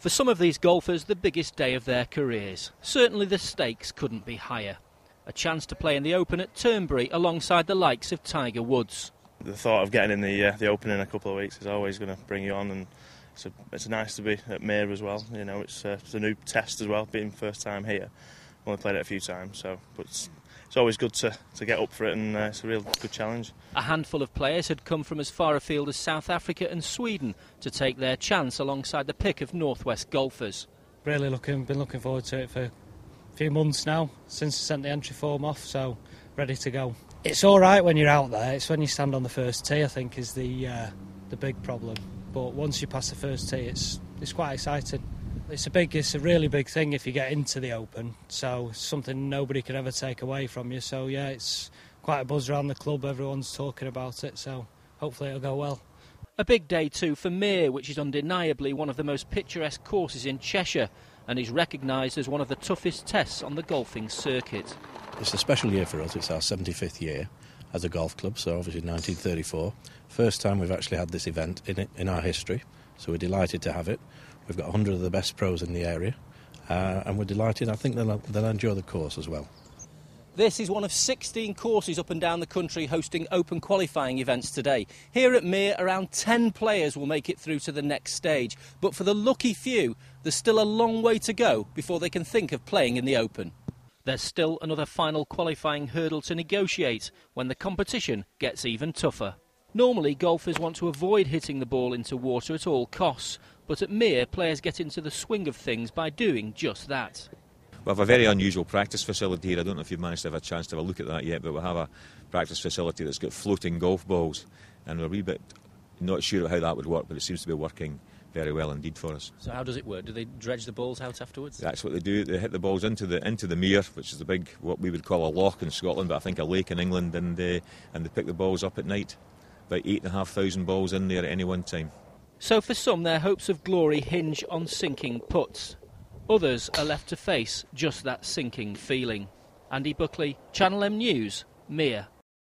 For some of these golfers, the biggest day of their careers. Certainly the stakes couldn't be higher. A chance to play in the Open at Turnberry alongside the likes of Tiger Woods. The thought of getting in the Open in a couple of weeks is always going to bring you on, and it's nice to be at Mere as well. You know, it's a new test as well, being first time here. Only played it a few times, but it's always good to get up for it, and it's a real good challenge. A handful of players had come from as far afield as South Africa and Sweden to take their chance alongside the pick of Northwest golfers. Really been looking forward to it for a few months now, since I sent the entry form off, so ready to go. It's all right when you're out there. It's when you stand on the first tee, I think, is the big problem. But once you pass the first tee, it's quite exciting. It's a really big thing if you get into the Open, so it's something nobody can ever take away from you. So yeah, it's quite a buzz around the club, everyone's talking about it, so hopefully it'll go well. A big day too for Mere, which is undeniably one of the most picturesque courses in Cheshire and is recognised as one of the toughest tests on the golfing circuit. It's a special year for us. It's our 75th year as a golf club, so obviously 1934. First time we've actually had this event in our history, so we're delighted to have it. We've got 100 of the best pros in the area, and we're delighted. I think they'll enjoy the course as well. This is one of 16 courses up and down the country hosting Open qualifying events today. Here at Mere, around 10 players will make it through to the next stage. But for the lucky few, there's still a long way to go before they can think of playing in the Open. There's still another final qualifying hurdle to negotiate when the competition gets even tougher. Normally, golfers want to avoid hitting the ball into water at all costs, but at Mere, players get into the swing of things by doing just that. We have a very unusual practice facility here. I don't know if you've managed to have a chance to have a look at that yet, but we have a practice facility that's got floating golf balls, and we're a wee bit not sure how that would work, but it seems to be working very well indeed for us. So how does it work? Do they dredge the balls out afterwards? That's what they do. They hit the balls into the mere, which is the big, what we would call a loch in Scotland, but I think a lake in England, and they pick the balls up at night. About 8,500 balls in there at any one time. So for some, their hopes of glory hinge on sinking putts. Others are left to face just that sinking feeling. Andy Buckley, Channel M News, Mere.